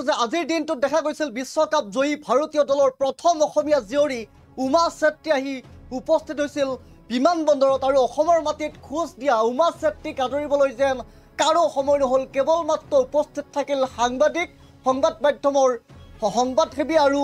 যে আজিৰ দিনটোত দেখা গৈছিল বিশ্বকাপ জয়ী ভাৰতীয় দলৰ প্ৰথম অসমীয়া জীয়ৰী উমা চেত্ৰী আহি উপস্থিত হৈছিল বিমানবন্দৰত আৰু অসমৰ মাটিত খোজ দিয়া উমা চেত্ৰীক আদৰিবলৈ যেন কাৰো সময় নহ'ল। কেৱল মাত্ৰ উপস্থিত থাকিল সাংবাদিক, সংবাদ মাধ্যমৰ সংবাদসেৱী আৰু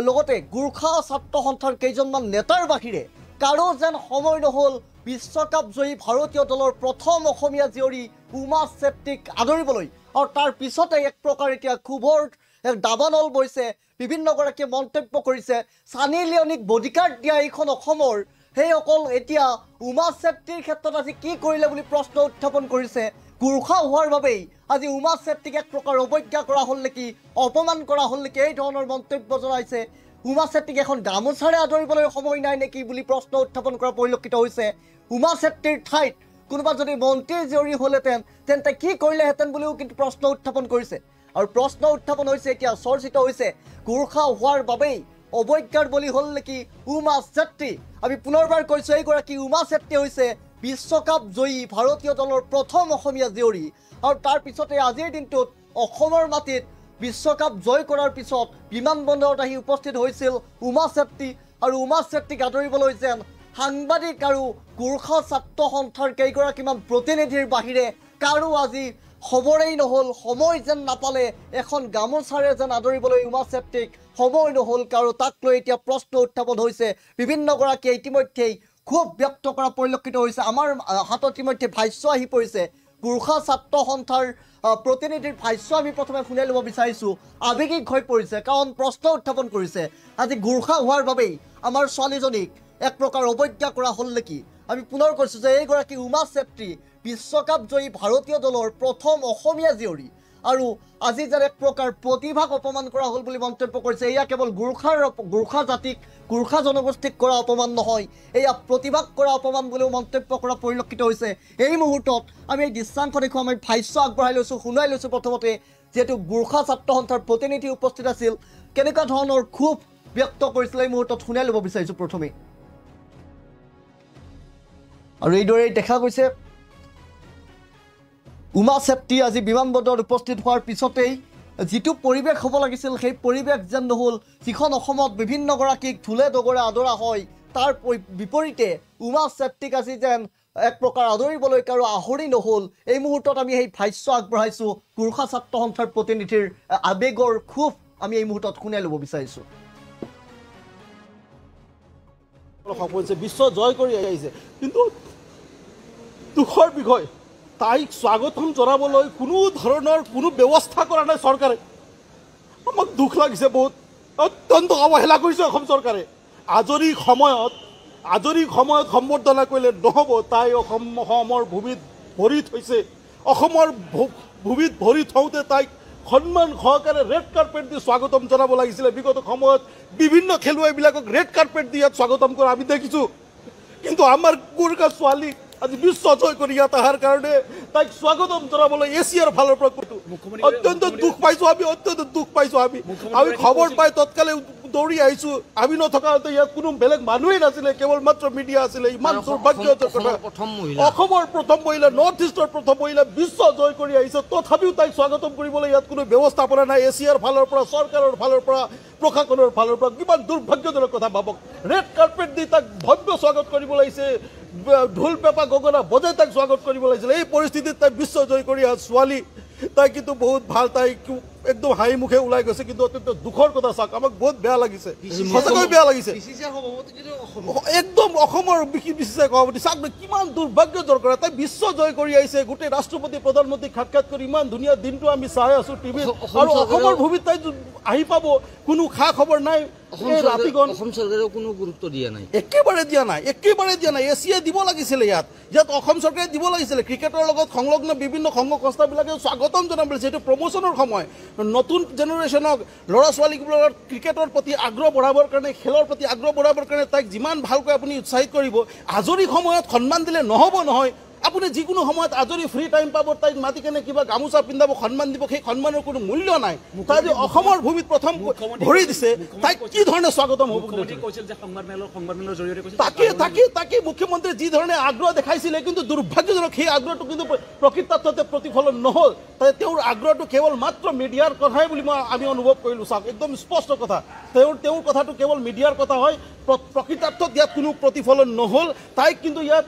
লগতে গোৰ্খা ছাত্ৰ সন্থাৰ কেইজনমান নেতাৰ বাহিৰে কাৰো যেন সময় নহ'ল বিশ্বকাপ জয়ী ভাৰতীয় দলৰ প্ৰথম অসমীয়া জীয়ৰী উমা চেত্ৰীক আদৰিবলৈ। আৰু তাৰ পিছতে এক প্ৰকাৰ এতিয়া ক্ষোভৰ এক দাবানল বৈছে। বিভিন্নগৰাকীয়ে মন্তব্য কৰিছে ছানী লিয়নিক বডিগাৰ্ড দিয়া এইখন অসমৰ সেই অকল এতিয়া উমা চেত্ৰীৰ ক্ষেত্ৰত আজি কি কৰিলে বুলি প্ৰশ্ন উত্থাপন কৰিছে। গোৰ্খা হোৱাৰ বাবেই আজি উমা চেত্ৰীক এক প্ৰকাৰ অৱজ্ঞা কৰা হ'ল নেকি, অপমান কৰা হ'ল নেকি, এই ধৰণৰ মন্তব্য জনাইছে। উমা চেত্ৰীক এখন গামোচাৰে আদৰিবলৈ সময় নাই নেকি বুলি প্ৰশ্ন উত্থাপন কৰা পৰিলক্ষিত হৈছে। উমা চেত্ৰীৰ ঠাইত কোনোবা যদি মন্ত্ৰীৰ জীয়ৰী হ'লহেঁতেন তেন্তে কি কৰিলেহেঁতেন বুলিও কিন্তু প্ৰশ্ন উত্থাপন কৰিছে। আৰু প্ৰশ্ন উত্থাপন হৈছে এতিয়া চৰ্চিত হৈছে গোৰ্খা হোৱাৰ বাবেই অৱজ্ঞাৰ বলি হ'ল নেকি উমা চেত্ৰী। আমি পুনৰবাৰ কৈছোঁ এইগৰাকী উমা চেত্ৰী হৈছে বিশ্বকাপ জয়ী ভাৰতীয় দলৰ প্ৰথম অসমীয়া জীয়ৰী। আৰু তাৰ পিছতে আজিৰ দিনটোত অসমৰ মাটিত বিশ্বকাপ জয় কৰাৰ পিছত বিমানবন্দৰত আহি উপস্থিত হৈছিল উমা চেত্ৰী। আৰু উমা চেত্ৰীক আদৰিবলৈ যেন সাংবাদিক আৰু গোৰ্খা ছাত্ৰ সন্থাৰ কেইগৰাকীমান প্ৰতিনিধিৰ বাহিৰে কাৰো আজি খবৰেই নহ'ল। সময় যেন নাপালে এখন গামোচাৰে যেন আদৰিবলৈ উমা চেত্ৰীক সময় নহ'ল কাৰো। তাক লৈ এতিয়া প্ৰশ্ন উত্থাপন হৈছে। বিভিন্নগৰাকীয়ে ইতিমধ্যেই ক্ষোভ ব্যক্ত কৰা পৰিলক্ষিত হৈছে। আমাৰ হাতত ইতিমধ্যে ভাষ্য আহি পৰিছে গোৰ্খা ছাত্ৰ সন্থাৰ প্ৰতিনিধিৰ ভাষ্য আমি প্ৰথমে শুনাই ল'ব বিচাৰিছোঁ। আৱেগিক হৈ পৰিছে কাৰণ প্ৰশ্ন উত্থাপন কৰিছে আজি গোৰ্খা হোৱাৰ বাবেই আমাৰ ছোৱালীজনীক এক প্ৰকাৰ অৱজ্ঞা কৰা হ'ল নেকি। আমি পুনৰ কৈছোঁ যে এইগৰাকী উমা চেত্ৰী বিশ্বকাপ জয়ী ভাৰতীয় দলৰ প্ৰথম অসমীয়া জীয়ৰী আৰু আজি যেন এক প্ৰকাৰ প্ৰতিভাক অপমান কৰা হ'ল বুলি মন্তব্য কৰিছে। এয়া কেৱল গোৰ্খা জাতিক, গোৰ্খা জনগোষ্ঠীক কৰা অপমান নহয়, এয়া প্ৰতিভাক কৰা অপমান বুলিও মন্তব্য কৰা পৰিলক্ষিত হৈছে। এই মুহূৰ্তত আমি এই দৃশ্যাংশ দেখুৱাম, আমি ভাষ্য আগবঢ়াই লৈছোঁ, শুনাই লৈছোঁ। প্ৰথমতে যিহেতু গোৰ্খা ছাত্ৰ সন্থাৰ প্ৰতিনিধি উপস্থিত আছিল, কেনেকুৱা ধৰণৰ ক্ষোভ ব্যক্ত কৰিছিল এই মুহূৰ্তত শুনাই ল'ব বিচাৰিছোঁ প্ৰথমে। আৰু এইদৰেই দেখা গৈছে উমা চেত্ৰী আজি বিমানবন্দৰত উপস্থিত হোৱাৰ পিছতেই যিটো পৰিৱেশ হ'ব লাগিছিল সেই পৰিৱেশ যেন নহ'ল। যিখন অসমত বিভিন্নগৰাকীক ঢোলে ডগৰে আদৰা হয় তাৰ বিপৰীতে উমা চেত্ৰীক আজি যেন এক প্ৰকাৰ আদৰিবলৈ কাৰো আহৰি নহ'ল। এই মুহূৰ্তত আমি সেই ভাষ্য আগবঢ়াইছোঁ গোৰ্খা ছাত্ৰ সন্থাৰ প্ৰতিনিধিৰ আৱেগৰ ক্ষোভ আমি এই মুহূৰ্তত শুনাই ল'ব বিচাৰিছোঁ। বিশ্ব জয় কৰি আহিছে, কিন্তু দুখৰ বিষয় তাইক স্বাগতম জনাবলৈ কোনো ধৰণৰ কোনো ব্যৱস্থা কৰা নাই চৰকাৰে। আমাক দুখ লাগিছে বহুত, অত্যন্ত অৱহেলা কৰিছে অসম চৰকাৰে। আজৰি সময়ত সম্বৰ্ধনা কৰিলে নহ'ব। তাই অসমৰ ভূমিত ভৰি থৈছে, অসমৰ ভূমিত ভৰি থওঁতে তাইক সন্মান সহকাৰে ৰেড কাৰ্পেট দি স্বাগতম জনাব লাগিছিলে। বিগত সময়ত বিভিন্ন খেলুৱৈবিলাকক ৰেড কাৰ্পেট দি ইয়াত স্বাগতম কৰা আমি দেখিছোঁ, কিন্তু আমাৰ গোৰ্খা ছোৱালীক আজি বিশ্ব জয় কৰি ইয়াত অহাৰ কাৰণে তাইক স্বাগতম জনাবলৈ এছিয়াৰ ফালৰ পৰা অত্যন্ত দুখ পাইছোঁ আমি, অত্যন্ত দুখ পাইছোঁ আমি। আমি খবৰ পাই তৎকালে দৌৰি আহিছোঁ। আমি নথকাতে ইয়াত কোনো বেলেগ মানুহেই নাছিলে, কেৱল মাত্ৰ মিডিয়া আছিলে। ইমান দুৰ্ভাগ্যজনক কথা। অসমৰ প্ৰথম মহিলা, নৰ্থ ইষ্টৰ প্ৰথম মহিলা বিশ্ব জয় কৰি আহিছে, তথাপিও তাইক স্বাগতম কৰিবলৈ ইয়াত কোনো ব্যৱস্থাপনা নাই এছিয়াৰ ফালৰ পৰা, চৰকাৰৰ ফালৰ পৰা, প্ৰশাসনৰ ফালৰ পৰা। কিমান দুৰ্ভাগ্যজনক কথা ভাবক। ৰেড কাৰ্পেট দি তাক ভব্য স্বাগত কৰিব লাগিছে, ঢোল পেঁপা গগনা বজাই তাক স্বাগত কৰিব লাগিছিল। এই পৰিস্থিতিত তাই বিশ্ব জয় কৰি অহা ছোৱালী, তাই কিন্তু বহুত ভাল, তাই একদম হাঁহি মুখে ওলাই গৈছে। কিন্তু অত্যন্ত দুখৰ কথা চাওক, আমাক বহুত বেয়া লাগিছে, সঁচাকৈ বেয়া লাগিছে। একদম অসমৰ বিচিচিআই সভাপতি চাওক কিমান দুৰ্ভাগ্যজনক কথা। তাই বিশ্ব জয় কৰি আহিছে, গোটেই ৰাষ্ট্ৰপতি প্ৰধানমন্ত্ৰীক সাক্ষাৎ কৰি ইমান ধুনীয়া দিনটো আমি চাই আছোঁ টিভিত, আৰু অসমৰ ভূমিত তাই আহি পাব, কোনো খা খবৰ নাই। অসম চৰকাৰেও কোনো গুৰুত্ব দিয়া নাই, একেবাৰে দিয়া নাই, একেবাৰে দিয়া নাই। এছিয়াই দিব লাগিছিলে, ইয়াত অসম চৰকাৰে দিব লাগিছিলে। ক্ৰিকেটৰ লগত সংলগ্ন বিভিন্ন সংঘ সংস্থাবিলাকে স্বাগতম জনাব লাগিছিল। এইটো প্ৰমোচনৰ সময়, নতুন জেনেৰেশ্যনক ল'ৰা ছোৱালীবোৰৰ ক্ৰিকেটৰ প্ৰতি আগ্ৰহ বঢ়াবৰ কাৰণে, খেলৰ প্ৰতি আগ্ৰহ বঢ়াবৰ কাৰণে তাইক যিমান ভালকৈ আপুনি উৎসাহিত কৰিব। আজৰি সময়ত সন্মান দিলে নহ'ব নহয়। আপুনি যিকোনো সময়ত আজৰি ফ্ৰী টাইম পাব, তাইক মাতি কেনে কিবা গামোচা পিন্ধাব, সন্মান দিব, সেই সন্মানৰ কোনো মূল্য নাই। তাই যে অসমৰ ভূমিত প্ৰথম ভৰি দিছে, তাইক কি ধৰণে স্বাগতম হ'ব? তাকে মুখ্যমন্ত্ৰীয়ে যি ধৰণে আগ্ৰহ দেখাইছিলে, কিন্তু দুৰ্ভাগ্যজনক সেই আগ্ৰহটো কিন্তু প্ৰকৃতাৰ্থতে প্ৰতিফলন নহ'ল। তেওঁৰ আগ্ৰহটো কেৱল মাত্ৰ মিডিয়াৰ কথাই বুলি আমি অনুভৱ কৰিলোঁ। চাওক, একদম স্পষ্ট কথা, তেওঁৰ কথাটো কেৱল মিডিয়াৰ কথা হয়, প্ৰকৃতাৰ্থত ইয়াত কোনো প্ৰতিফলন নহ'ল। তাইক কিন্তু ইয়াত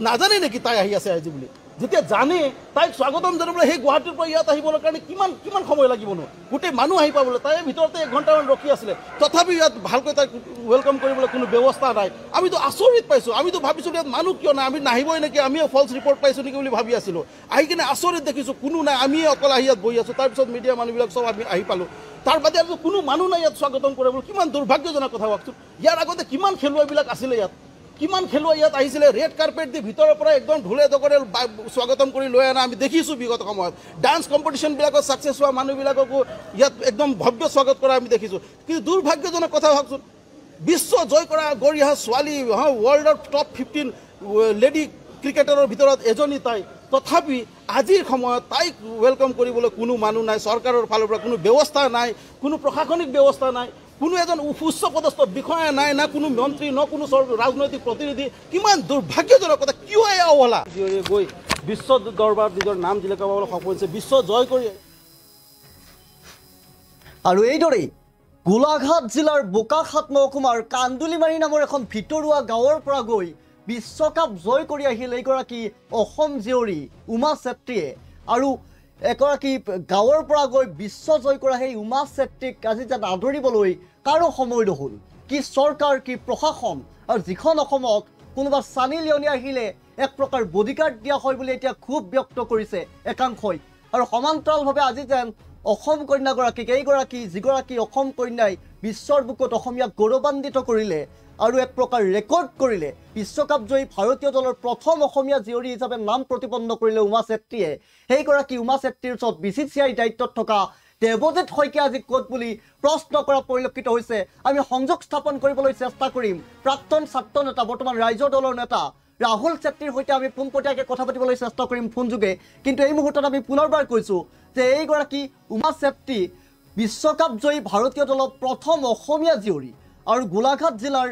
নাজানে নেকি তাই আহি আছে আজি বুলি? যেতিয়া জানে, তাইক স্বাগতম জনাবলৈ সেই গুৱাহাটীৰ পৰা ইয়াত আহিবলৈ কাৰণে কিমান সময় লাগিবনো? গোটেই মানুহ আহি পাবলৈ তাইৰ ভিতৰতে 1 ঘণ্টামান ৰখি আছিলে, তথাপিও ইয়াত ভালকৈ তাইক ৱেলকাম কৰিবলৈ কোনো ব্যৱস্থা নাই। আমিতো আচৰিত পাইছোঁ, আমিতো ভাবিছোঁ ইয়াত মানুহ কিয় নাই, আমি নাহিবই নেকি, আমিও ফল্ছ ৰিপৰ্ট পাইছোঁ নেকি বুলি ভাবি আছিলোঁ। আহি কিনে আচৰিত দেখিছোঁ কোনো নাই, আমিয়ে অকল আহি ইয়াত বহি আছোঁ। তাৰপিছত মিডিয়া মানুহবিলাক চব আমি আহি পালোঁ, তাৰ বাদে আৰু কোনো মানুহ নাই ইয়াত স্বাগতম কৰিবলৈ। কিমান দুৰ্ভাগ্যজনক কথা ভাবচোন। ইয়াৰ আগতে কিমান খেলুৱৈবিলাক আছিলে ইয়াত, কিমান খেলুৱৈ ইয়াত আহিছিলে, ৰেড কাৰ্পেট দি ভিতৰৰ পৰা একদম ঢোলে ডগৰে স্বাগতম কৰি লৈ অনা আমি দেখিছোঁ বিগত সময়ত। ডান্স কম্পিটিশ্যনবিলাকত ছাকচেছ হোৱা মানুহবিলাককো ইয়াত একদম ভব্য স্বাগত কৰা আমি দেখিছোঁ। কিন্তু দুৰ্ভাগ্যজনক কথা ভাবচোন, বিশ্ব জয় কৰা গৰিহা ছোৱালী, ৱৰ্ল্ডৰ টপ 15 লেডি ক্ৰিকেটাৰৰ ভিতৰত এজনী তাই, তথাপি আজিৰ সময়ত তাইক ৱেলকাম কৰিবলৈ কোনো মানুহ নাই, চৰকাৰৰ ফালৰ পৰা কোনো ব্যৱস্থা নাই, কোনো প্ৰশাসনিক ব্যৱস্থা নাই, কোনো এজন উচ্চ পদস্থ বিষয়া নাই, না কোনো মন্ত্ৰী, ন কোনো ৰাজনৈতিক প্ৰতিনিধি। কিমান দুৰ্ভাগ্যজনক কথা, কিয় এয়া অৱহেলা? গৈ বিশ্ব দৰবাৰত নিজৰ নাম জিলিকাবলৈ সক্ষম হৈছে, বিশ্ব জয় কৰি। আৰু এইদৰেই গোলাঘাট জিলাৰ বোকাখাট মহকুমাৰ কান্দুলিমাৰী নামৰ এখন ভিতৰুৱা গাঁৱৰ পৰা গৈ বিশ্বকাপ জয় কৰি আহিল এইগৰাকী অসম জীয়ৰী উমা চেত্ৰীয়ে। আৰু এগৰাকী গাঁৱৰ পৰা গৈ বিশ্ব জয় কৰা সেই উমা চেত্ৰীক আজি যেন আদৰিবলৈ কাৰো সময় নহ'ল। কি চৰকাৰ, কি প্ৰশাসন, আৰু যিখন অসমত কোনোবা চানি লিয়নি আহিলে এক প্ৰকাৰ বডিগাৰ্ড দিয়া হয় বুলি এতিয়া ক্ষোভ ব্যক্ত কৰিছে একাংশই। আৰু সমান্তৰালভাৱে আজি যেন অসম কন্যাগৰাকীক, যিগৰাকী অসম কন্যাই বিশ্বৰ বুকুত অসমীয়াক গৌৰৱান্বিত কৰিলে আৰু এক প্ৰকাৰ ৰেকৰ্ড কৰিলে, বিশ্বকাপ জয়ী ভাৰতীয় দলৰ প্ৰথম অসমীয়া জীয়ৰী হিচাপে নাম প্ৰতিপন্ন কৰিলে উমা চেত্ৰীয়ে। সেইগৰাকী উমা চেত্ৰীৰ ওচৰত BCCIৰ দায়িত্বত থকা দেৱজিৎ শইকীয়া আজি ক'ত বুলি প্ৰশ্ন কৰা পৰিলক্ষিত হৈছে। আমি সংযোগ স্থাপন কৰিবলৈ চেষ্টা কৰিম প্ৰাক্তন ছাত্ৰ নেতা, বৰ্তমান ৰাইজৰ দলৰ নেতা ৰাহুল চেত্ৰীৰ সৈতে আমি পোনপটীয়াকৈ কথা পাতিবলৈ চেষ্টা কৰিম ফোনযোগে। কিন্তু এই মুহূৰ্তত আমি পুনৰবাৰ কৈছোঁ যে এইগৰাকী উমা চেত্ৰী বিশ্বকাপ জয়ী ভাৰতীয় দলৰ প্ৰথম অসমীয়া জীয়ৰী। আৰু গোলাঘাট জিলাৰ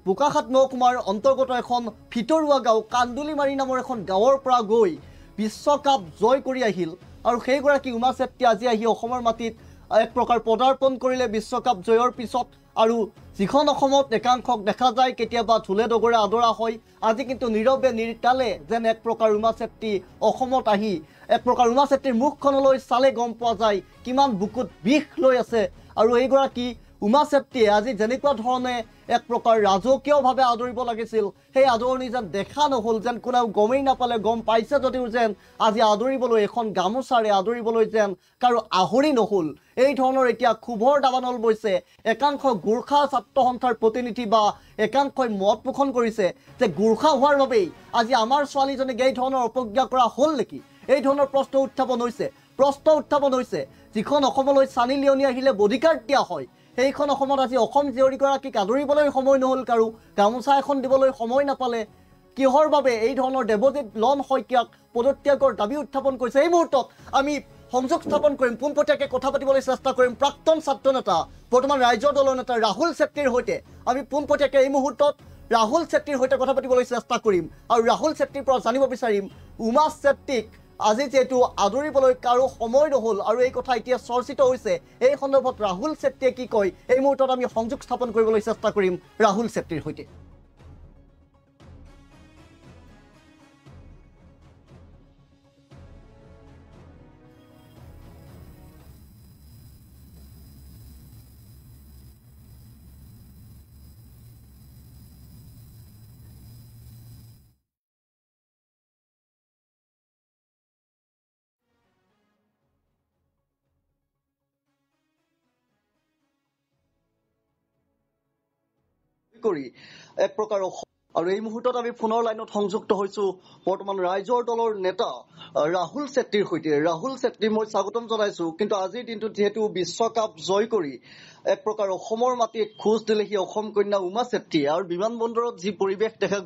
বোকাখাট মহকুমাৰ অন্তৰ্গত এখন ভিতৰুৱা গাঁও কান্দুলিমাৰী নামৰ এখন গাঁৱৰ পৰা গৈ বিশ্বকাপ জয় কৰি আহিল। আৰু সেইগৰাকী উমা চেত্ৰী আজি আহি অসমৰ মাটিত এক প্ৰকাৰ পদাৰ্পণ কৰিলে বিশ্বকাপ জয়ৰ পিছত। আৰু যিখন অসমত একাংশক দেখা যায় কেতিয়াবা ঢোলে ডগৰে আদৰা হয়, আজি কিন্তু নীৰৱে নিৰ্তালে যেন এক প্ৰকাৰ উমা চেত্ৰী অসমত আহি এক প্ৰকাৰ উমা চেত্ৰীৰ মুখখনলৈ চালে গম পোৱা যায় কিমান বুকুত বিষ লৈ আছে। আৰু এইগৰাকী উমা চেত্ৰীয়ে আজি যেনেকুৱা ধৰণে এক প্ৰকাৰ ৰাজকীয়ভাৱে আদৰিব লাগিছিল, সেই আদৰণি যেন দেখা নহ'ল, যেন কোনেও গমেই নাপালে। গম পাইছে যদিও যেন আজি আদৰিবলৈ এখন গামোচাৰে আদৰিবলৈ যেন কাৰো আহৰি নহ'ল। এই ধৰণৰ এতিয়া ক্ষোভৰ দাবানল বৈছে। একাংশ গোৰ্খা ছাত্ৰ সন্থাৰ প্ৰতিনিধি বা একাংশই মত পোষণ কৰিছে যে গোৰ্খা হোৱাৰ বাবেই আজি আমাৰ ছোৱালীজনীক এই ধৰণৰ অপজ্ঞা কৰা হ'ল নেকি? এই ধৰণৰ প্ৰশ্ন উত্থাপন হৈছে। যিখন অসমলৈ চানি লিয়নি আহিলে বডিগাৰ্ড দিয়া হয়, সেইখন অসমত আজি অসম জীয়ৰীগৰাকীক আদৰিবলৈ সময় নহ'ল, কাৰো গামোচা এখন দিবলৈ সময় নাপালে। কিহৰ বাবে এই ধৰণৰ দেৱজিৎ শইকীয়াক পদত্যাগৰ দাবী উত্থাপন কৰিছে? এই মুহূৰ্তত আমি সংযোগ স্থাপন কৰিম, পোনপটীয়াকৈ কথা পাতিবলৈ চেষ্টা কৰিম প্ৰাক্তন ছাত্ৰ নেতা, বৰ্তমান ৰাইজৰ দলৰ নেতা ৰাহুল চেত্ৰীৰ সৈতে। আমি পোনপটীয়াকৈ এই মুহূৰ্তত ৰাহুল চেত্ৰীৰ সৈতে কথা পাতিবলৈ চেষ্টা কৰিম আৰু ৰাহুল চেত্ৰীৰ পৰা জানিব বিচাৰিম উমা চেত্ৰীক আজি যিহেতু আদৰিবলৈ কাৰো সময় নহ'ল আৰু এই কথা এতিয়া চৰ্চিত হৈছে, এই সন্দৰ্ভত ৰাহুল চেত্ৰীয়ে কি কয় এই মুহূৰ্তত আমি সংযোগ স্থাপন কৰিবলৈ চেষ্টা কৰিম ৰাহুল চেত্ৰীৰ সৈতে। কৰি এক প্ৰকাৰ আৰু এই মুহূৰ্তত আমি ফোনৰ লাইনত সংযুক্ত হৈছো বৰ্তমান ৰাইজৰ দলৰ নেতা ৰাহুল ছেত্ৰীৰ সৈতে। ৰাহুল ছেত্ৰী, মই স্বাগতম জনাইছো। কিন্তু আজিৰ দিনটোত যিহেতু বিশ্বকাপ জয় কৰি এক প্ৰকাৰ অসমৰ মাটিত খোজ দিলেহি অসম কন্যা উমা ছেত্ৰীয়ে, আৰু বিমানবন্দৰত যি পৰিৱেশ দেখা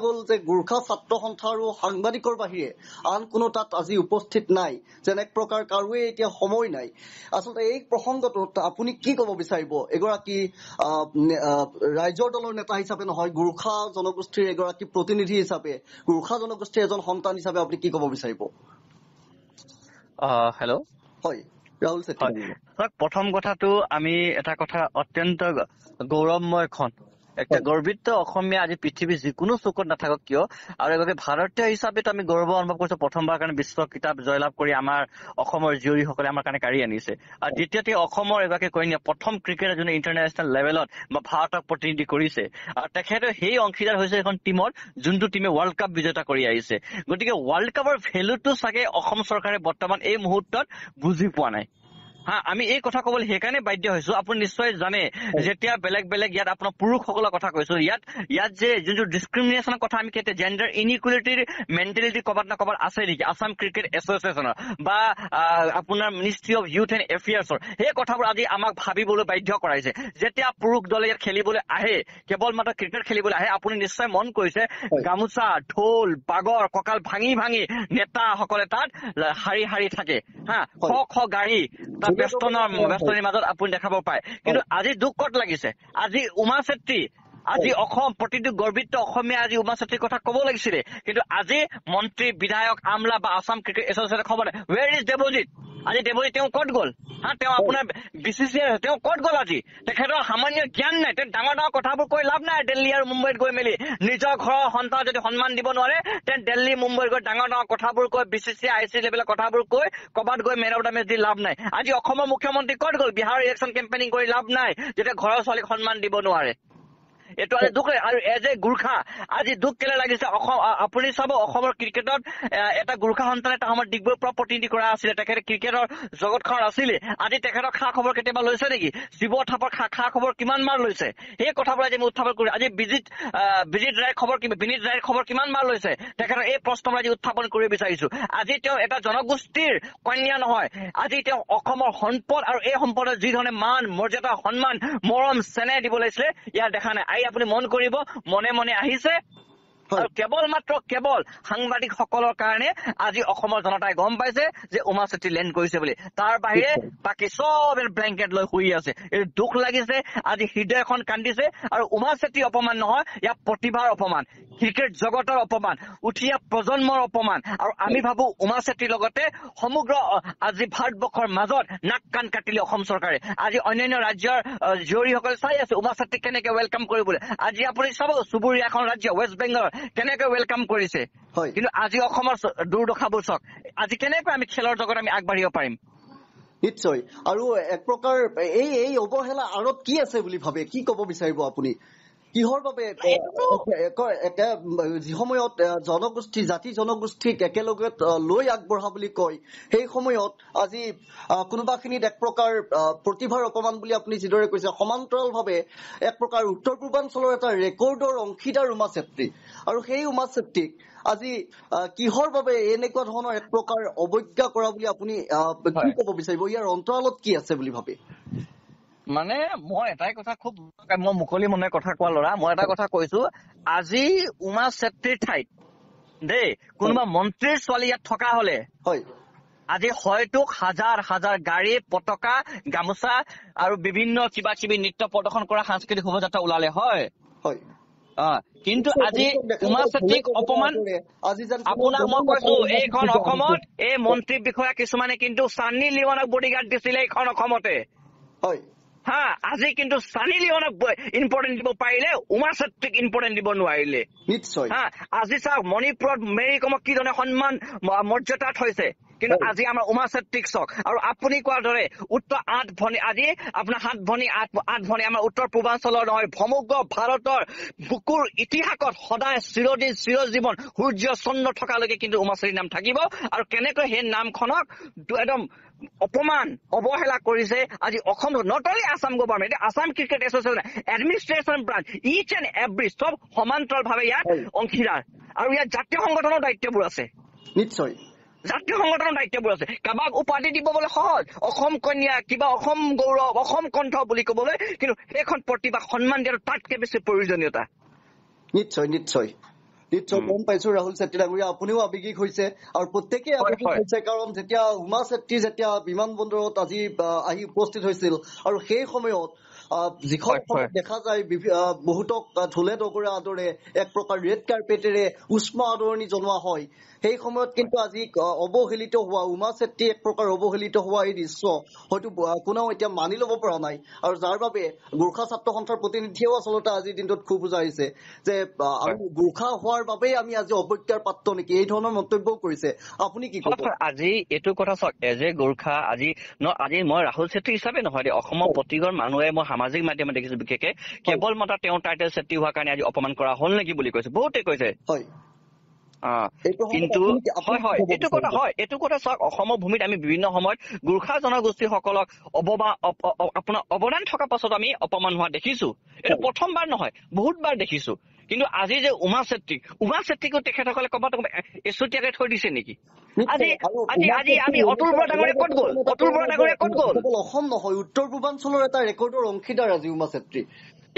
গ'ল যে গোৰ্খা ছাত্ৰ সন্থা আৰু সাংবাদিকৰ বাহিৰে আন কোনো তাত আজি উপস্থিত নাই, যেন এক প্ৰকাৰ কাৰোৱে এতিয়া সময় নাই। আচলতে এই প্ৰসংগটোত আপুনি কি ক'ব বিচাৰিব? এগৰাকী ৰাইজৰ দলৰ নেতা হিচাপে নহয়, গোৰ্খা জনগোষ্ঠীৰ এগৰাকী প্ৰতিনিধি হিচাপে, গোৰ্খা জনগোষ্ঠীৰ এজন সন্তান হিচাপে আপুনি কি ক'ব বিচাৰিব? হেল্ল', হয় ৰাহুল ছেত্ৰী। প্ৰথম কথাটো আমি এটা কথা অত্যন্ত গৌৰৱময় একটা গৰ্বিত অসমীয়া আজি পৃথিৱীৰ যিকোনো চুকত নাথাকক কিয়, আৰু এগৰাকী ভাৰতীয় হিচাপে আমি গৌৰৱ অনুভৱ কৰিছো প্ৰথমবাৰ কাৰণে বিশ্ব কিতাপ জয়লাভ কৰি আমাৰ অসমৰ জীয়ৰীসকলে আমাৰ কাৰণে কাঢ়ি আনিছে। আৰু দ্বিতীয়তে অসমৰ এগৰাকী কন্যা প্ৰথম ক্ৰিকেটাৰ যোনে ইণ্টাৰনেশ্যনেল লেভেলত বা ভাৰতক প্ৰতিনিধি কৰিছে, আৰু তেখেতে সেই অংশীদাৰ হৈছে এখন টিমত যোনটো টিমে ৱৰ্ল্ড কাপ বিজেতা কৰি আহিছে। গতিকে ৱৰ্ল্ড কাপৰ ভেলুটো চাগে অসম চৰকাৰে বৰ্তমান এই মুহূৰ্তত বুজি পোৱা নাই। আমি এই কথা ক'বলৈ সেইকাৰণে বাধ্য হৈছো। আপুনি নিশ্চয় জানে যেতিয়া বেলেগ বেলেগ ইয়াত আপোনাৰ পুৰুষসকলৰ কথা কৈছো, ইয়াত যে যোনটো ডিছক্ৰিমিনেশ্যনৰ কথা আমি কেতিয়া জেণ্ডাৰ ইনইকুৱেলিটিৰ মেণ্টেলিটি ক'ৰবাত না ক'ৰবাত আছে নেকি আছাম ক্ৰিকেট এছ'চিয়েশ্যনৰ বা আপোনাৰ মিনিষ্ট্ৰী অফ ইউথ এণ্ড এফেয়াৰ্ছৰ, সেই কথাবোৰ আজি আমাক ভাবিবলৈ বাধ্য কৰাইছে। যেতিয়া পুৰুষ দলে ইয়াত খেলিবলৈ আহে, কেৱল মাত্ৰ ক্ৰিকেট খেলিবলৈ আহে, আপুনি নিশ্চয় মন কৰিছে গামোচা, ঢোল, বাগৰ, কঁকাল ভাঙি ভাঙি নেতাসকলে তাত শাৰী শাৰী থাকে, শ গাড়ী ব্যস্তনিৰ মাজত আপুনি দেখাব পায়। কিন্তু আজি দুখ ক'ত লাগিছে, আজি উমা ছেত্ৰী, আজি অসম প্ৰতিটো গৰ্বিত অসমীয়া আজি উমা ছেত্ৰীৰ কথা ক'ব লাগিছিলে, কিন্তু আজি মন্ত্ৰী, বিধায়ক, আমলা বা আছাম ক্ৰিকেট এছ'চিয়েশ্যনে খবৰ নাই। Where is Debajit? আজি দেৱজিৎ তেওঁ ক'ত গ'ল? তেওঁ আপোনাৰ BCCI তেওঁ ক'ত গ'ল? আজি তেখেতৰ সামান্য জ্ঞান নাই। তেওঁ ডাঙৰ ডাঙৰ কথাবোৰ কৈ লাভ নাই। দিল্লী আৰু মুম্বাইত গৈ মেলি নিজৰ ঘৰৰ সন্তান যদি সন্মান দিব নোৱাৰে, তেন্তে দিল্লী মুম্বাইত গৈ ডাঙৰ ডাঙৰ কথাবোৰ কৈ BCCI ICC লেভেলৰ কথাবোৰ কৈ ক'ৰবাত গৈ মেন অফ দ্য মেচ দি লাভ নাই। আজি অসমৰ মুখ্যমন্ত্ৰী ক'ত গ'ল? বিহাৰৰ ইলেকশ্যন কেম্পেইনিং কৰি লাভ নাই যেতিয়া ঘৰৰ ছোৱালীক সন্মান দিব নোৱাৰে। এইটো আজি দুখ। আৰু এজ এ গোৰ্খা আজি দুখ কেলে লাগিছে? আপুনি চাব অসমৰ ক্ৰিকেটত এটা গোৰ্খা সন্তানে এটা সময়ত ডিগবৈৰ পৰা প্ৰতিনিধি কৰা আছিলে, তেখেতে ক্ৰিকেটৰ জগতখন আছিলে। আজি তেখেতৰ খা খবৰ কেতিয়াবা লৈছে নেকি? শিৱ থাপৰ খা খবৰ কিমান বাৰ লৈছে? সেই কথাবোৰ আজি আমি উত্থাপন কৰি, আজি বিজিত ৰায়ৰ খবৰ, বিনীত ৰায়ৰ খবৰ কিমান বাৰ লৈছে? তেখেতৰ এই প্ৰশ্নবোৰ আজি উত্থাপন কৰিব বিচাৰিছো। আজি তেওঁ এটা জনগোষ্ঠীৰ কন্যা নহয়, আজি তেওঁ অসমৰ সম্পদ, আৰু এই সম্পদৰ যি ধৰণে মান মৰ্যাদা সন্মান মৰম চেনেহ দিব লাগিছিলে ইয়াৰ দেখা নাই। আপুনি মন কৰিব, মনে মনে আহিছে, আৰু কেৱল সাংবাদিকসকলৰ কাৰণে আজি অসমৰ জনতাই গম পাইছে যে উমা ছেত্ৰী লেণ্ড কৰিছে বুলি। তাৰ বাহিৰে বাকী চব ব্লেংকেট লৈ শুই আছে। এইটো দুখ লাগিছে, আজি হৃদয়খন কান্দিছে। আৰু উমা ছেত্ৰী অপমান নহয়, ইয়াৰ প্ৰতিভাৰ অপমান, ক্ৰিকেট জগতৰ অপমান, উঠি প্ৰজন্মৰ অপমান। আৰু আমি ভাবো উমা ছেত্ৰীৰ লগতে সমগ্ৰ আজি ভাৰতবৰ্ষৰ মাজত নাক কাণ কাটিলে অসম চৰকাৰে। আজি অন্যান্য ৰাজ্যৰ জীয়ৰীসকলে চাই আছে উমা ছেত্ৰীক কেনেকে ৱেলকাম কৰিবলৈ। আজি আপুনি চাব চুবুৰীয়া এখন ৰাজ্য ৱেষ্ট বেংগলৰ কেনেকৈ ৱেলকাম কৰিছে। কিন্তু আজি অসমৰ দুৰ্দশাবোৰ চাওক। আজি কেনেকৈ আমি খেলৰ জগত আমি আগবাঢ়িব পাৰিম? নিশ্চয়। আৰু এক প্ৰকাৰ এই অৱহেলা আঁৰত কি আছে বুলি ভাবে? কি ক'ব বিচাৰিব আপুনি? কিহৰ বাবে যি সময়ত জনগোষ্ঠী জাতি জনগোষ্ঠীক একেলগে লৈ আগবঢ়া বুলি কয়, সেই সময়ত আজি কোনোবাখিনিত এক প্ৰকাৰ প্ৰতিভাৰ অপমান বুলি আপুনি যিদৰে কৈছে, সমান্তৰালভাৱে এক প্ৰকাৰ উত্তৰ পূৰ্বাঞ্চলৰ এটা ৰেকৰ্ডৰ অংশীদাৰ উমা ছেত্ৰী, আৰু সেই উমা ছেত্ৰীক আজি কিহৰ বাবে এনেকুৱা ধৰণৰ এক প্ৰকাৰ অৱজ্ঞা কৰা বুলি আপুনি কি ক'ব বিচাৰিব? ইয়াৰ অন্তৰালত কি আছে বুলি ভাবে? মানে মই এটাই কথা, মই মুকলি মনে কথা কোৱা ল'ৰা, মই এটা কথা কৈছো, আজি উমা ছেত্ৰীৰ ঠাইত দেই কোনোবা মন্ত্ৰীৰ ছোৱালী ইয়াত থকা হলে আজি হয়তো হাজাৰ হাজাৰ গাড়ী, পতাকা, গামোচা আৰু বিভিন্ন কিবা কিবি নৃত্য প্ৰদৰ্শন কৰা সাংস্কৃতিক শোভাযাত্ৰা ওলালে হয়। কিন্তু আজি উমা ছেত্ৰীক অপমান, আপোনাক মই কৈছো এইখন অসমত এই মন্ত্ৰী বিষয়া কিছুমানে কিন্তু ছানী লিয়নক বডিগাৰ্ড দিছিলে এইখন অসমতে। আজি কিন্তু ছানী লিয়নক ইম্পৰ্টেণ্ট দিব পাৰিলে, উমা ছেত্ৰীক ইম্পৰ্টেণ্ট দিব নোৱাৰিলে। নিশ্চয়। আজি চাওক মণিপুৰত মেৰী কমক কি ধৰণে সন্মান মৰ্যাদাত হৈছে, কিন্তু আজি আমাৰ উমা চেত্ৰীক চাওক আৰু আপুনি কোৱাৰ দৰে উত্তৰ 8 ভনী আজি আপোনাৰ 7 ভনী 8 ভনী আমাৰ উত্তৰ পূৰ্বাঞ্চলৰ নহয় সমগ্ৰ ভাৰতৰ বুকুৰ ইতিহাসত সদায় চিৰদিন চিৰজীৱন সূৰ্য চন্দ্ৰ থকালৈকে কিন্তু উমা চেত্ৰীৰ নাম থাকিব আৰু কেনেকৈ সেই নামখনক একদম অপমান অৱহেলা কৰিছে আজি Assam not only Assam government Assam cricket association administration branch each and every চব সমান্তৰালভাৱে ইয়াত অংশীদাৰ আৰু ইয়াত জাতীয় সংগঠনৰ দায়িত্ববোৰ আছে নিশ্চয় জাতীয় সংগঠনৰ দায়িত্ববোৰ আছে কাবাক উপাধি দিব বলে সহজ অসম কন্যা কিবা অসম গৌৰৱ অসম কণ্ঠ বুলি ক'বলৈ কিন্তু সেইখন প্ৰতিভা সন্মান দিয়াটো তাতকে বেছি প্ৰয়োজনীয়তা নিশ্চয় নিশ্চয় নিশ্চয় গম পাইছো ৰাহুল চেত্ৰী ডাঙৰীয়া আপুনিও আৱেগিক হৈছে আৰু প্ৰত্যেকেই আৱেগিক হৈছে কাৰণ যেতিয়া উমা চেত্ৰী যেতিয়া বিমান বন্দৰত আজি আহি উপস্থিত হৈছিল আৰু সেই সময়ত যিখন দেখা যায় বহুতক ঢোলে ডগৰে আদৰে এক প্ৰকাৰ ৰেড কাৰ্পেটেৰে উষ্ম আদৰণি জনোৱা হয় সেই সময়ত কিন্তু আজি অৱহেলিত হোৱা উমা চেত্ৰী এক প্ৰকাৰ অৱহেলিত হোৱা এই দৃশ্য হয়তো কোনেও এতিয়া মানি ল'ব পৰা নাই আৰু যাৰ বাবে গোৰ্খা ছাত্ৰ সন্থাৰ প্ৰতিনিধিয়েও আচলতে আজিৰ দিনটোত খুব বুজাইছে যে আমি গোৰ্খা হোৱাৰ বাবেই আমি আজি অৱজ্ঞাৰ পাত্ৰ নেকি এই ধৰণৰ মন্তব্যও কৰিছে আপুনি কি ক'ব আজি এইটো কথা চাওক এজ এ গোৰ্খা আজি মই ৰাহুল চেত্ৰী হিচাপে নহয় দেই অসমৰ প্ৰতিগৰ মানুহে মই সামাজিক মাধ্যমত দেখিছো বিশেষকে কেৱল মাত্ৰ তেওঁ টাইটেল চেত্ৰী হোৱাৰ কাৰণে আজি অপমান কৰা হ'ল নেকি বুলি কৈছে বহুতে কৈছে হয় কিন্তু হয় এইটো কথা চাওক অসমৰ ভূমিত আমি বিভিন্ন সময়ত গোৰ্খা জনগোষ্ঠীসকলক আপোনাৰ অৱদান থকা পাছত আমি অপমান হোৱা দেখিছো এইটো প্ৰথমবাৰ নহয় বহুতবাৰ দেখিছো কিন্তু আজি যে উমা চেত্ৰীকো তেখেতসকলে ক'ৰবাত এচতীয়াকৈ থৈ দিছে নেকি আজি আমি অতুল বৰা ডাঙৰীয়া ক'ত গ'ল অসম নহয় উত্তৰ পূৰ্বাঞ্চলৰ এটা ৰেকৰ্ডৰ অংশীদাৰ আজি উমা চেত্ৰী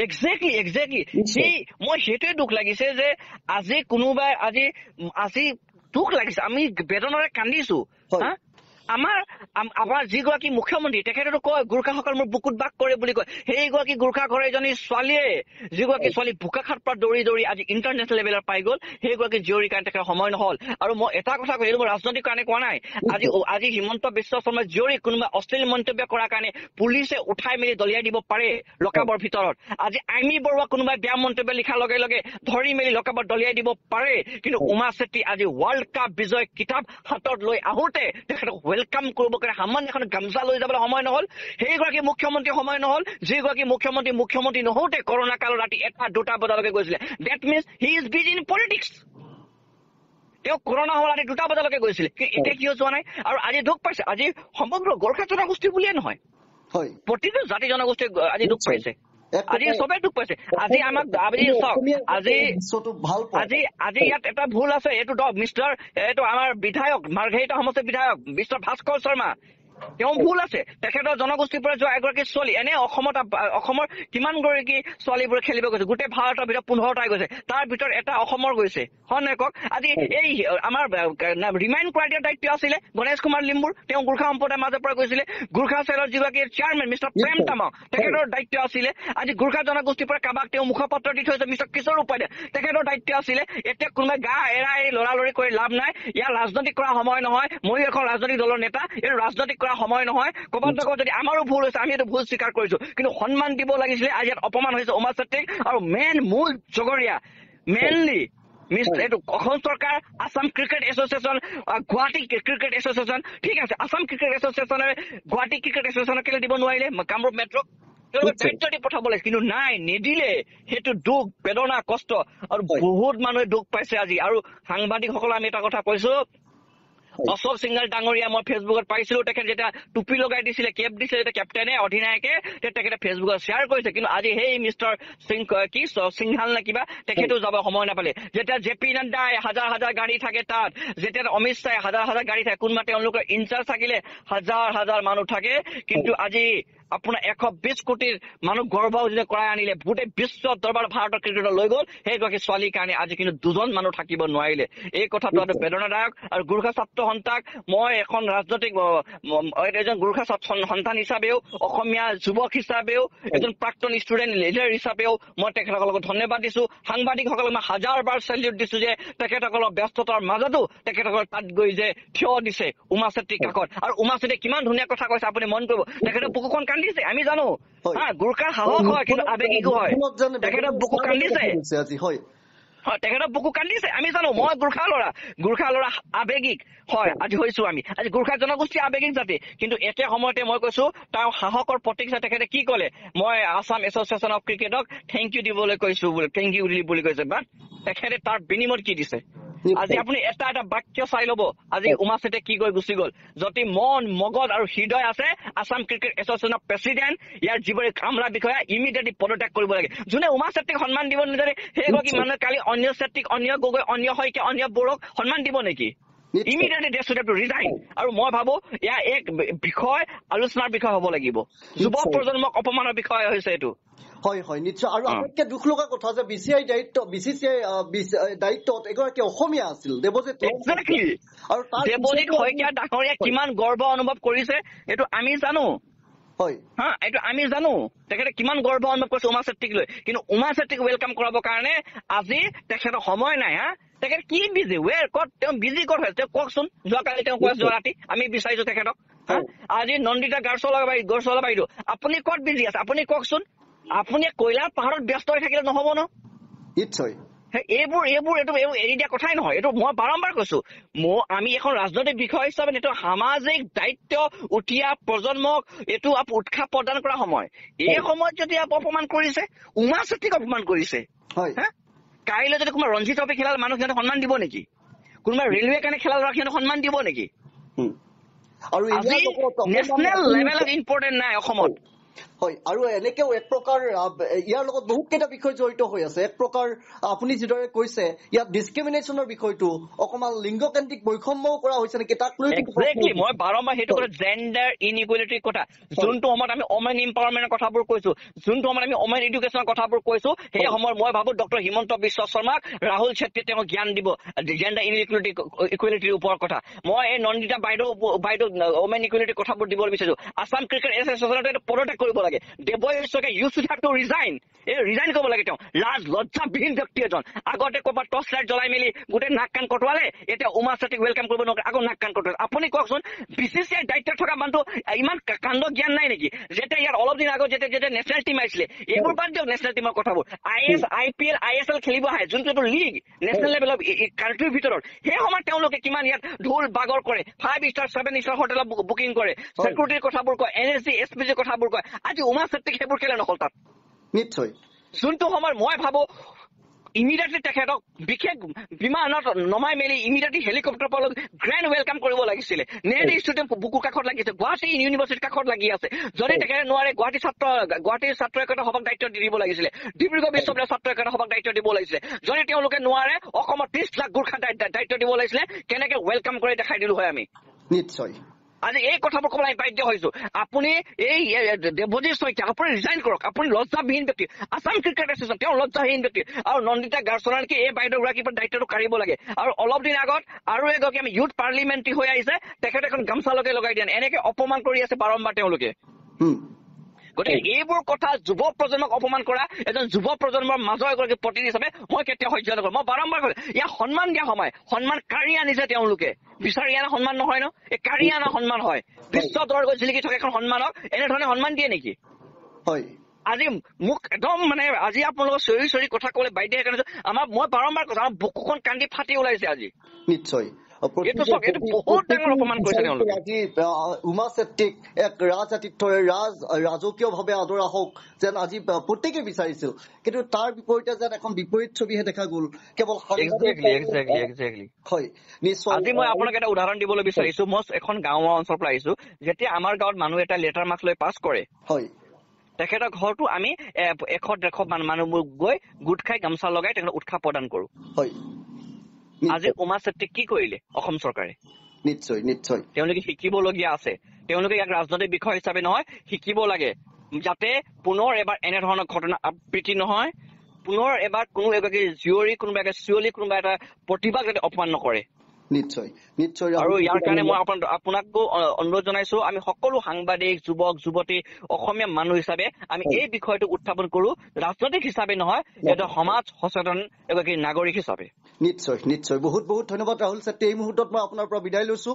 একজেক্টলি মই সেইটোৱে দুখ লাগিছে যে আজি কোনোবাই আজি দুখ লাগিছে আমি বেদনাৰে কান্দিছো আমাৰ যিগৰাকী মুখ্যমন্ত্ৰী তেখেতেতো কয় গোৰ্খাসকল মোৰ বুকুত বাস কৰে বুলি কয় সেইগৰাকী গোৰ্খা ঘৰৰ এজনী ছোৱালীয়ে যিগৰাকী ছোৱালী বোকাখাত পৰা দৌৰি আজি ইণ্টাৰনেশ্যনেল লেভেলত পাই গ'ল সেইগৰাকী জীয়ৰীৰ কাৰণে তেখেতৰ সময় নহ'ল আৰু মই এটা কথা কৈছো মই ৰাজনৈতিক কাৰণে কোৱা নাই আজি হিমন্ত বিশ্ব শৰ্মাৰ জীয়ৰী কোনোবা অশ্লীল মন্তব্য কৰাৰ কাৰণে পুলিচে উঠাই মেলি দলিয়াই দিব পাৰে লকাপৰ ভিতৰত আজি আইমি বৰুৱা কোনোবাই বেয়া মন্তব্য লিখাৰ লগে লগে ধৰি মেলি লকাপত দলিয়াই দিব পাৰে কিন্তু উমা চেত্ৰী আজি ৱৰ্ল্ড কাপ বিজয় কিতাপ হাতত লৈ আহোঁতে তেখেতক ৱেলকাম কৰিব কাৰণে সামান্য এখন গামোচা লৈ যাবলৈ সময় নহ'ল সেইগৰাকী মুখ্যমন্ত্ৰী সময় নহ'ল যিগৰাকী মুখ্যমন্ত্ৰী নহওঁতে কৰোণা কালত ৰাতি 1-2 বজালৈকে গৈছিলে that means he is busy in politics তেওঁ কৰোণা হোৱা ৰাতি 2 বজালৈকে গৈছিলে এতিয়া কিয় যোৱা নাই আৰু আজি দুখ পাইছে আজি সমগ্ৰ গোৰ্খা জনগোষ্ঠী বুলিয়ে নহয় প্ৰতিটো জাতি জনগোষ্ঠী আজি দুখ পাইছে আজি চবে দুখ পাইছে আজি আমাক চাওক আজি ইয়াত এটা ভুল আছে এইটো আমাৰ বিধায়ক মাৰ্ঘেৰিটা সমষ্টিৰ বিধায়ক মিষ্টাৰ ভাস্কৰ শৰ্মা তেওঁ ভুল আছে তেখেতৰ জনগোষ্ঠীৰ পৰা যোৱা এগৰাকী ছোৱালী এনে অসমৰ কিমান গৰাকী ছোৱালীবোৰে খেলিব গৈছে গোটেই ভাৰতৰ ভিতৰত 15টাই গৈছে তাৰ ভিতৰত এটা অসমৰ গৈছে হয় নহয় কওক আজি এই আমাৰ ৰিমাইণ্ড কৰাৰ দায়িত্ব আছিলে গণেশ কুমাৰ লিম্বুৰ তেওঁ গোৰ্খা সম্প্ৰদায়ৰ মাজৰ পৰা গৈছিলে গোৰ্খা চেলৰ যিগৰাকী চেয়াৰমেন মিষ্টাৰ প্ৰেম তামাং তেখেতৰ দায়িত্ব আছিলে আজি গোৰ্খা জনগোষ্ঠীৰ পৰা কাৰোবাক তেওঁ মুখপত্ৰ দি থৈছে মিষ্টাৰ কিশোৰ উপাধ্যায় তেখেতৰ দায়িত্ব আছিলে এতিয়া কোনোবাই গা এৰাই লৰালৰি কৰি লাভ নাই ইয়াৰ ৰাজনৈতিক কৰা সময় নহয় ময়ো এখন ৰাজনৈতিক দলৰ নেতা এইটো ৰাজনৈতিক কৰা সময় নহয় ক'ৰবাত যদি আমাৰো ভুল হৈছে আমি এইটো ভুল স্বীকাৰ কৰিছো কিন্তু সন্মান দিব লাগিছিলে আজি ইয়াত অপমান হৈছে উমা চেত্ৰীক আৰু মূল জগৰীয়া মেইনলি এইটো অসম চৰকাৰ Assam cricket association Guwahati cricket association ঠিক আছে আসাম ক্ৰিকেট এছ'চিয়েশ্যনে গুৱাহাটী ক্ৰিকেট এছ'চিয়েশ্যনক কেলে দিব নোৱাৰিলে কামৰূপ মেট্ৰক দায়িত্ব দি পঠাব লাগে কিন্তু নাই নিদিলে সেইটো দুখ বেদনা কষ্ট আৰু বহুত মানুহে দুখ পাইছে আজি আৰু সাংবাদিকসকলে আমি এটা কথা কৈছো অশোক সিংঘল ডাঙৰীয়া মই ফেচবুকত পাইছিলো তেখেতে যেতিয়া টুপি লগাই দিছিলে কেপ দিছিলে যেতিয়া কেপ্টেইনে অধিনায়কে তেখেতে ফেচবুকত শ্বেয়াৰ কৰিছে কিন্তু আজি সেই মিষ্টাৰ সিংঘাল নে কিবা তেখেতেও যাব সময় নাপালে যেতিয়া জে পি নাড্ডাই হাজাৰ গাড়ী থাকে তাত যেতিয়া অমিত শ্বাহে হাজাৰ গাড়ী থাকে কোনোবা তেওঁলোকৰ ইনচাৰ্জ থাকিলে হাজাৰ মানুহ থাকে কিন্তু আজি আপোনাৰ 120 কোটিৰ মানুহ গৰ্ভ যেতিয়া কৰাই আনিলে গোটেই বিশ্ব দৰবাৰ ভাৰতৰ ক্ৰিকেটত লৈ গ'ল সেইগৰাকী ছোৱালীৰ কাৰণে আজি কিন্তু 2জন মানুহ থাকিব নোৱাৰিলে এই কথাটো বেদনাদায়ক আৰু গোৰ্খা ছাত্ৰ সন্থাক মই এখন ৰাজনৈতিক এজন গোৰ্খা সন্তান হিচাপেও অসমীয়া যুৱক হিচাপেও এজন প্ৰাক্তন ষ্টুডেণ্ট লিডাৰ হিচাপেও মই তেখেতসকলক ধন্যবাদ দিছো সাংবাদিকসকলক মই হাজাৰবাৰ চেলিউট দিছো যে তেখেতসকলৰ ব্যস্ততাৰ মাজতো তেখেতসকল তাত গৈ যে থিয় দিছে উমা চেত্ৰীৰ কাষত আৰু উমা চেত্ৰীয়ে কিমান ধুনীয়া কথা কৈছে আপুনি মন কৰিব তেখেতে বুকুখন কান্দিছে আমি জানো গোৰ্খাৰ সাহস হয় কিন্তু আৱেগিকো হয় তেখেতে বুকু কান্দিছে হয় তেখেতৰ বুকু কান্দিছে আমি জানো মই গোৰ্খা ল'ৰা আৱেগিক হয় আজি হৈছো আমি আজি গোৰ্খা জনগোষ্ঠী আৱেগিক জাতি কিন্তু একে সময়তে মই কৈছো তাৰ সাহসৰ প্ৰতীক হিচাপে তেখেতে কি ক'লে মই আছাম এছ'চিয়েশ্যন অফ ক্ৰিকেটক থেংক ইউ দিবলৈ কৈছো থেংক ইউ বুলি কৈছে বা তেখেতে তাৰ বিনিময়ত কি দিছে আজি আপুনি এটা বাক্য চাই ল'ব আজি উমা চেত্ৰীয়ে কি কৈ গুচি গ'ল যদি মন মগজ আৰু হৃদয় আছে আছাম ক্ৰিকেট এছ'চিয়েশ্যনৰ প্ৰেচিডেণ্ট ইয়াৰ যিবোৰ কামৰা বিষয়া ইমিডিয়েটলি পদত্যাগ কৰিব লাগে যোনে উমা চেত্ৰীক সন্মান দিব নিদিয়ে সেইগৰাকী মানুহে কালি অন্য চেত্ৰীক অন্য গগৈ অন্য শইকীয়া অন্য বড়োক সন্মান দিব নেকি immediately they should have to resign আৰু মই ভাবো এয়া এক বিষয় আলোচনাৰ বিষয় হ'ব লাগিব যুৱ প্ৰজন্মক অপমানৰ বিষয় হৈছে এইটো হয় হয় নিশ্চয় আৰু আটাইতকৈ দুখ লগা কথা যে BCCI দায়িত্বত এগৰাকী অসমীয়া আছিল দেৱজিৎ আৰু দেৱজিৎ শইকীয়া ডাঙৰীয়া কিমান গৰ্ব অনুভৱ কৰিছে এইটো আমি জানো হয় হা এইটো আমি জানো তেখেতে কিমান গৰ্ব অনুভৱ কৰিছে উমা চেত্ৰীক লৈ কিন্তু উমা চেত্ৰীক ৱেলকাম কৰাবৰ কাৰণে আজি তেখেতৰ সময় নাই হা তেখেত কি বিজি ক'ত তেওঁ বিজি ক'ত হয় তেওঁ কওকচোন যোৱাকালি তেওঁ কৈ যোৱা ৰাতি আমি বিচাৰিছো তেখেতক আজি নন্দিতা গড়চলা বাইদেউ আপুনি ক'ত বিজি আছে আপুনি কওকচোন আপুনি কয়লাৰ পাহাৰত ব্যস্ত হৈ থাকিলে নহ'ব ন নিশ্চয় এইবোৰ এইটো এৰি দিয়া কথাই নহয় এইটো মই বাৰম্বাৰ কৈছো আমি এখন ৰাজনৈতিক বিষয় হিচাপে এইটো সামাজিক দায়িত্ব উঠীয়া প্ৰজন্মক এইটো উৎসাহ প্ৰদান কৰা সময় এই সময়ত যদি অপমান কৰিছে উমা চেত্ৰীক অপমান কৰিছে কাইলৈ যদি কোনোবা ৰঞ্জি ট্ৰফি খেলাৰ মানুহ সিহঁতে সন্মান দিব নেকি কোনোবা ৰেলৱে কাৰণে খেলা ল'ৰা সিহঁতে সন্মান দিব নেকি আৰু আজি নেশ্যনেল লেভেলত ইম্পৰ্টেণ্ট নাই অসমত হয় আৰু এনেকেও এক প্ৰকাৰ ইয়াৰ লগত বহুতকেইটা বিষয় জড়িত হৈ আছে এক প্ৰকাৰ আপুনি যিদৰে কৈছে ইয়াত ডিছক্ৰিমিনেশ্যনৰ বিষয়টো অকমান লিংগকেন্দ্ৰিক বৈষম্যও কৰা হৈছে নেকি তাক লৈ মই বাৰম্বাৰ সেইটো কথা জেণ্ডাৰ ইনইকুৱেলিটিৰ কথা যোনটো সময়ত আমি ওমেন এম্পাৱাৰমেণ্টৰ কথাবোৰ কৈছো যোনটো সময়ত আমি ওমেন এডুকেশ্যনৰ কথাবোৰ কৈছো সেই সময়ত মই ভাবো ডক্টৰ হিমন্ত বিশ্ব শৰ্মাক ৰাহুল চেত্ৰীয়ে তেওঁক জ্ঞান দিব জেণ্ডাৰ ইকুৱেলিটিৰ ওপৰত কথা মই এই নন্দিতা বাইদেউ ওমেন ইকুৱেলিটিৰ কথাবোৰ দিবলৈ বিচাৰিছো আছাম ক্ৰিকেট এছ'চিয়েশ্যনত এইটো পদত্যাগ কৰিব লাগে Debsaikia you should have to resign কৰিব লাগে তেওঁ লাজ লজ্জাবিহীন ব্যক্তি এজন আগতে ক'ৰবাত টৰ্চ লাইট জ্বলাই মেলি গোটেই নাক কাণ কটোৱালে এতিয়া উমা চেত্ৰীক ৱেলকাম কৰিব নোৱাৰে আকৌ নাক কাণ কটোৱালে আপুনি কওকচোন BCCI দায়িত্বত থকা মানুহটো ইমান কাণ্ড জ্ঞান নাই নেকি যেতিয়া ইয়াত অলপ দিন আগত যেতিয়া নেশ্যনেল টিম আহিছিলে এইবোৰ বাদ দিয়ক নেশ্যনেল টিমৰ কথাবোৰ IPL ISL খেলিব আহে যোনটো এইটো লিগ নেশ্যনেল লেভেলত কাণ্ট্ৰিৰ ভিতৰত সেই সময়ত তেওঁলোকে কিমান ইয়াত ঢোল বাগৰ কৰে 5 ষ্টাৰ 7 ষ্টাৰ হোটেলত বুকিং কৰে ছিকিউৰিটিৰ কথাবোৰ কয় NSG SPGৰ কথাবোৰ কয় আজি উমা চেত্ৰীক সেইবোৰ কেলে নহ'ল তাত নিশ্চয় যোনটো সময়ত মই ভাবো ইমিডিয়েটলি তেখেতক বিশেষ বিমানত নমাই মেলি ইমিডিয়েটলি হেলিকপ্টাৰৰ পৰা গ্ৰেণ্ড ৱেলকাম কৰিব লাগিছিলে নেহেৰু ষ্টেডিয়াম বুকুৰ কাষত লাগিছে গুৱাহাটী ইউনিভাৰ্চিটিৰ কাষত লাগি আছে যদি তেখেতে নোৱাৰে গুৱাহাটীৰ ছাত্ৰ একতা সভাক দায়িত্ব দিব লাগিছিলে ডিব্ৰুগড় বিশ্ববিদ্যালয়ৰ ছাত্ৰ একতা সভাক দায়িত্ব দিব লাগিছিলে যদি তেওঁলোকে নোৱাৰে অসমৰ 30 লাখ গোৰ্খা দায়িত্ব দিব লাগিছিলে কেনেকে ৱেলকাম কৰি দেখাই দিলো হয় আমি নিশ্চয় আজি এই কথাবোৰ ক'বলৈ আমি বাধ্য হৈছো আপুনি এই দেৱজিৎ শইকীয়া আপুনি ৰিজাইন কৰক আপুনি লজ্জাবিহীন ব্যক্তি আছাম ক্ৰিকেট এছ'চিয়েশ্যন তেওঁ লজ্জাহীন ব্যক্তি আৰু নন্দিতা গড়চলাকে এই বাইদেউগৰাকীৰ পৰা দায়িত্বটো কাঢ়িব লাগে আৰু অলপ দিন আগত আৰু এগৰাকী আমি ইউথ পাৰ্লিমেণ্টৰী হৈ আহিছে তেখেতে এখন গামোচা লগাই দিয়ে এনেকে অপমান কৰি আছে বাৰম্বাৰ তেওঁলোকে গতিকে এইবোৰ কথা যুৱ প্ৰজন্মক অপমান কৰা এজন যুৱ প্ৰজন্মৰ মাজৰ এগৰাকী প্ৰতিনিধি হিচাপে মই কেতিয়াও সহ্য নকৰোঁ মই বাৰম্বাৰ কৈছো ইয়াক সন্মান দিয়া সময় সন্মান কাঢ়ি আনিছে তেওঁলোকে বিচাৰি অনা সন্মান নহয় ন এই কাঢ়ি অনা সন্মান হয় বিশ্ব দৰ গৈ জিলিকি থকা এখন সন্মানক এনেধৰণে সন্মান দিয়ে নেকি হয় আজি মোক একদম মানে আজি আপোনালোকৰ চিঞৰি কথা ক'লে বাধ্য সেইকাৰণে মই বাৰম্বাৰ কৈছো আমাৰ বুকুখন কান্দি ফাটি ওলাইছে আজি নিশ্চয় বহুত ডাঙৰ অপমান কৰিছে তেওঁলোকে আজি উমা চেত্ৰীক এক ৰাজআতিথ্যৰে ৰাজকীয়ভাৱে আদৰা হওক যেন আজি প্ৰত্যেকে বিচাৰিছিল কিন্তু তাৰ বিপৰীতে যেন এখন বিপৰীত ছবিহে দেখা গ'ল কেৱল হয় নিশ্চয় আজি মই আপোনাক এটা উদাহৰণ দিবলৈ বিচাৰিছো মই এখন গাঁৱৰ অঞ্চলৰ পৰা আহিছো যেতিয়া আমাৰ গাঁৱত মানুহ এটা লেটাৰ মাৰ্কছ লৈ পাছ কৰে হয় তেখেতৰ ঘৰটো আমি 100-150 মানুহবোৰ গৈ গোট খাই গামোচা লগাই তেখেতক উৎসাহ প্ৰদান কৰো হয় আজি উমা চেত্ৰীক কি কৰিলে অসম চৰকাৰে নিশ্চয় নিশ্চয় তেওঁলোকে শিকিবলগীয়া আছে তেওঁলোকে ইয়াক ৰাজনৈতিক বিষয় হিচাপে নহয় শিকিব লাগে যাতে পুনৰ এবাৰ এনেধৰণৰ ঘটনা আবৃত্তি নহয় পুনৰ এবাৰ কোনো এগৰাকী জীয়ৰী কোনোবা এটা ছোৱালী কোনোবা এটা প্ৰতিভাক যাতে অপমান নকৰে নিশ্চয় নিশ্চয় আৰু ইয়াৰ কাৰণে মই আপোনাকো অনুৰোধ জনাইছো আমি সকলো সাংবাদিক যুৱক যুৱতী অসমীয়া মানুহ হিচাপে আমি এই বিষয়টো উত্থাপন কৰো ৰাজনৈতিক হিচাপে নহয় এটা সমাজ সচেতন এগৰাকী নাগৰিক হিচাপে নিশ্চয় নিশ্চয় বহুত বহুত ধন্যবাদ ৰাহুল চেত্ৰী এই মুহূৰ্তত মই আপোনাৰ পৰা বিদায় লৈছো